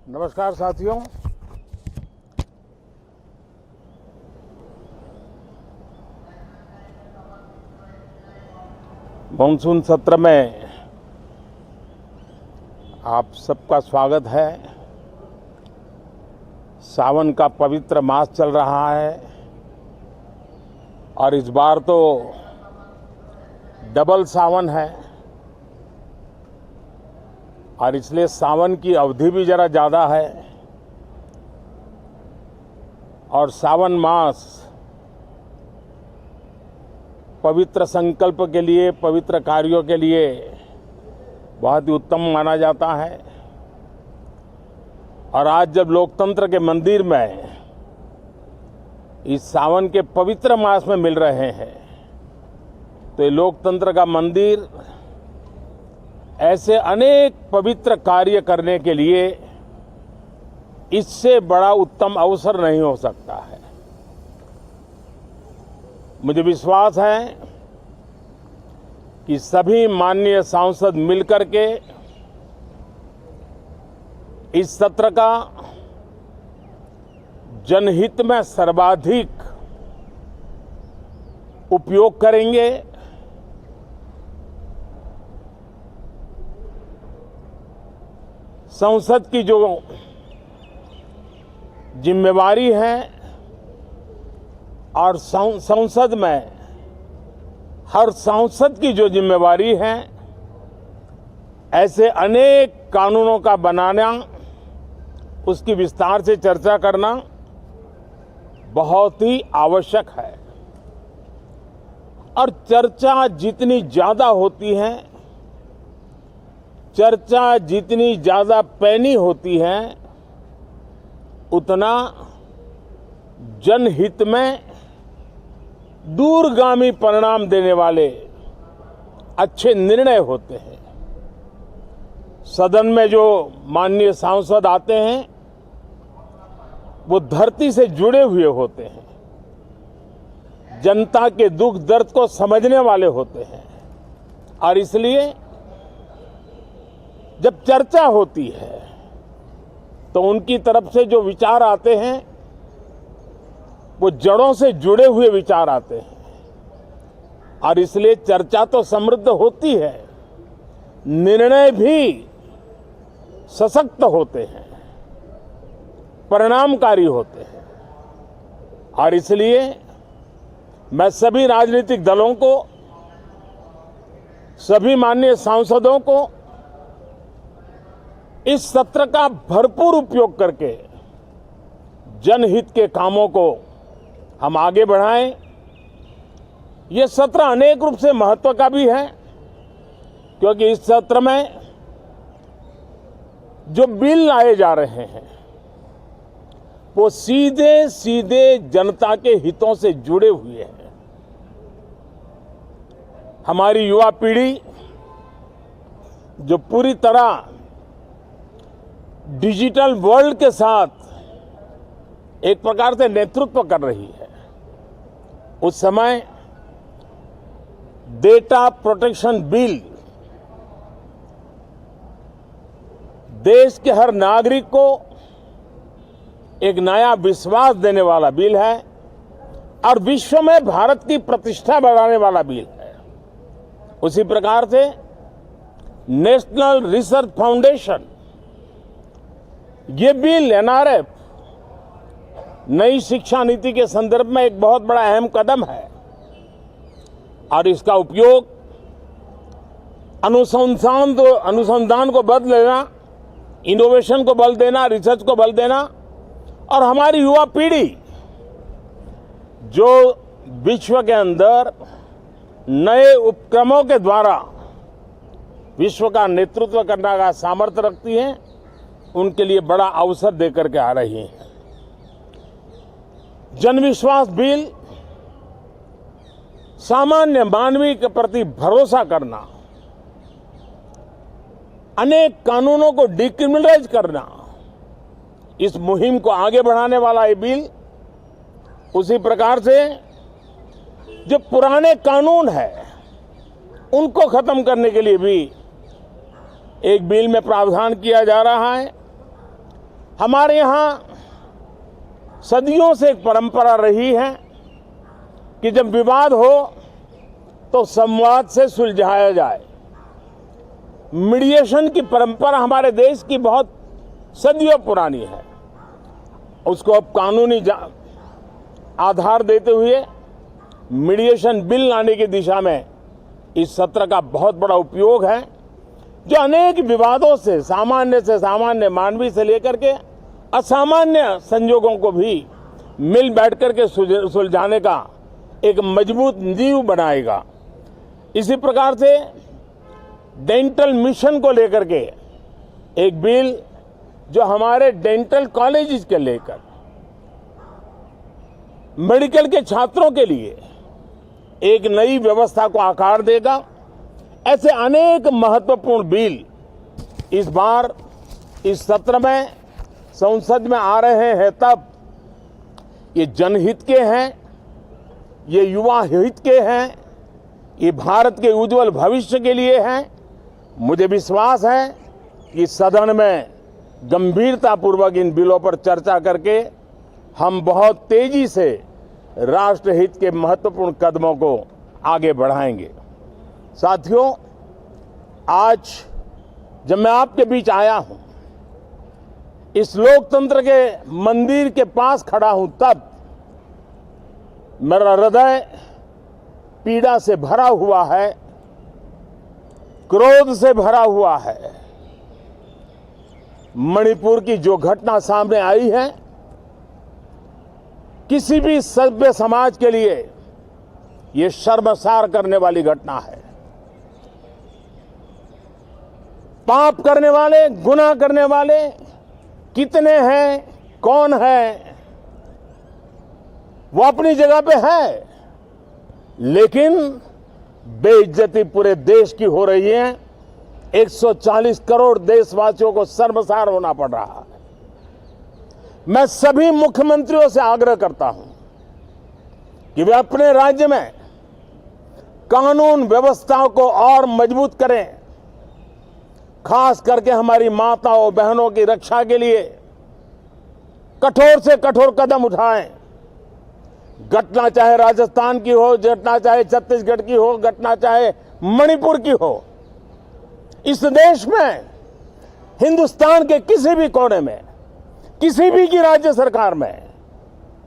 नमस्कार साथियों, मानसून सत्र में आप सबका स्वागत है। सावन का पवित्र मास चल रहा है और इस बार तो डबल सावन है और इसलिए सावन की अवधि भी जरा ज़्यादा है और सावन मास पवित्र संकल्प के लिए, पवित्र कार्यों के लिए बहुत ही उत्तम माना जाता है। और आज जब लोकतंत्र के मंदिर में इस सावन के पवित्र मास में मिल रहे हैं तो ये लोकतंत्र का मंदिर ऐसे अनेक पवित्र कार्य करने के लिए इससे बड़ा उत्तम अवसर नहीं हो सकता है। मुझे विश्वास है कि सभी माननीय सांसद मिलकर के इस सत्र का जनहित में सर्वाधिक उपयोग करेंगे। संसद की जो जिम्मेवारी है और संसद में हर सांसद की जो जिम्मेवारी है, ऐसे अनेक कानूनों का बनाना, उसकी विस्तार से चर्चा करना बहुत ही आवश्यक है। और चर्चा जितनी ज्यादा होती है, चर्चा जितनी ज्यादा पैनी होती है, उतना जनहित में दूरगामी परिणाम देने वाले अच्छे निर्णय होते हैं। सदन में जो माननीय सांसद आते हैं वो धरती से जुड़े हुए होते हैं, जनता के दुख दर्द को समझने वाले होते हैं और इसलिए जब चर्चा होती है तो उनकी तरफ से जो विचार आते हैं वो जड़ों से जुड़े हुए विचार आते हैं और इसलिए चर्चा तो समृद्ध होती है, निर्णय भी सशक्त होते हैं, परिणामकारी होते हैं। और इसलिए मैं सभी राजनीतिक दलों को, सभी माननीय सांसदों को इस सत्र का भरपूर उपयोग करके जनहित के कामों को हम आगे बढ़ाएं। ये सत्र अनेक रूप से महत्व का भी है क्योंकि इस सत्र में जो बिल लाए जा रहे हैं वो सीधे सीधे जनता के हितों से जुड़े हुए हैं। हमारी युवा पीढ़ी जो पूरी तरह डिजिटल वर्ल्ड के साथ एक प्रकार से नेतृत्व कर रही है, उस समय डेटा प्रोटेक्शन बिल देश के हर नागरिक को एक नया विश्वास देने वाला बिल है और विश्व में भारत की प्रतिष्ठा बढ़ाने वाला बिल है। उसी प्रकार से नेशनल रिसर्च फाउंडेशन, ये बिल एनआरएफ, नई शिक्षा नीति के संदर्भ में एक बहुत बड़ा अहम कदम है और इसका उपयोग अनुसंधान को बल देना, इनोवेशन को बल देना, रिसर्च को बल देना और हमारी युवा पीढ़ी जो विश्व के अंदर नए उपक्रमों के द्वारा विश्व का नेतृत्व करने का सामर्थ्य रखती है, उनके लिए बड़ा अवसर देकर के आ रही है। जनविश्वास बिल सामान्य मानवीय के प्रति भरोसा करना, अनेक कानूनों को डिक्रिमिनलाइज करना, इस मुहिम को आगे बढ़ाने वाला ये बिल, उसी प्रकार से जो पुराने कानून है उनको खत्म करने के लिए भी एक बिल में प्रावधान किया जा रहा है हमारे यहाँ सदियों से एक परंपरा रही है कि जब विवाद हो तो संवाद से सुलझाया जाए। मीडिएशन की परंपरा हमारे देश की बहुत सदियों पुरानी है। उसको अब कानूनी आधार देते हुए मीडिएशन बिल लाने की दिशा में इस सत्र का बहुत बड़ा उपयोग है, जो अनेक विवादों से सामान्य मानवीय से लेकर के असामान्य संजोगों को भी मिल बैठ करके सुलझाने का एक मजबूत नींव बनाएगा। इसी प्रकार से डेंटल मिशन को लेकर के एक बिल जो हमारे डेंटल कॉलेजेस के लेकर मेडिकल के छात्रों के लिए एक नई व्यवस्था को आकार देगा। ऐसे अनेक महत्वपूर्ण बिल इस बार इस सत्र में संसद में आ रहे हैं। तब ये जनहित के हैं, ये युवा हित के हैं, ये भारत के उज्जवल भविष्य के लिए हैं। मुझे विश्वास है कि सदन में गंभीरतापूर्वक इन बिलों पर चर्चा करके हम बहुत तेजी से राष्ट्रहित के महत्वपूर्ण कदमों को आगे बढ़ाएंगे। साथियों, आज जब मैं आपके बीच आया हूं, इस लोकतंत्र के मंदिर के पास खड़ा हूं, तब मेरा हृदय पीड़ा से भरा हुआ है, क्रोध से भरा हुआ है। मणिपुर की जो घटना सामने आई है, किसी भी सभ्य समाज के लिए ये शर्मसार करने वाली घटना है। पाप करने वाले, गुनाह करने वाले कितने हैं, कौन है, वो अपनी जगह पे है, लेकिन बेइज्जती पूरे देश की हो रही है। 140 करोड़ देशवासियों को शर्मसार होना पड़ रहा है। मैं सभी मुख्यमंत्रियों से आग्रह करता हूं कि वे अपने राज्य में कानून व्यवस्थाओं को और मजबूत करें, खास करके हमारी माताओं बहनों की रक्षा के लिए कठोर से कठोर कदम उठाएं। घटना चाहे राजस्थान की हो, घटना चाहे छत्तीसगढ़ की हो, घटना चाहे मणिपुर की हो, इस देश में, हिंदुस्तान के किसी भी कोने में, किसी भी की राज्य सरकार में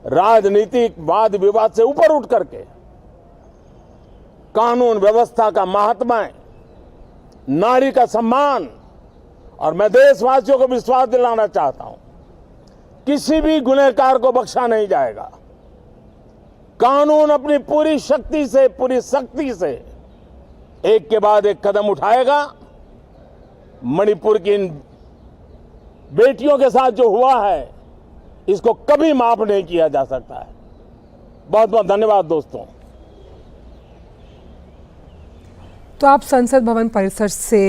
राजनीतिक वाद विवाद से ऊपर उठ करके कानून व्यवस्था का महात्म्य, नारी का सम्मान, और मैं देशवासियों को विश्वास दिलाना चाहता हूं, किसी भी गुनहगार को बख्शा नहीं जाएगा। कानून अपनी पूरी शक्ति से, पूरी सख्ती से एक के बाद एक कदम उठाएगा। मणिपुर की इन बेटियों के साथ जो हुआ है, इसको कभी माफ नहीं किया जा सकता है। बहुत बहुत धन्यवाद दोस्तों। तो आप संसद भवन परिसर से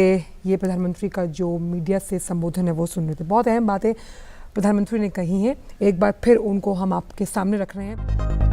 ये प्रधानमंत्री का जो मीडिया से संबोधन है वो सुन रहे थे। बहुत अहम बातें प्रधानमंत्री ने कही हैं, एक बार फिर उनको हम आपके सामने रख रहे हैं।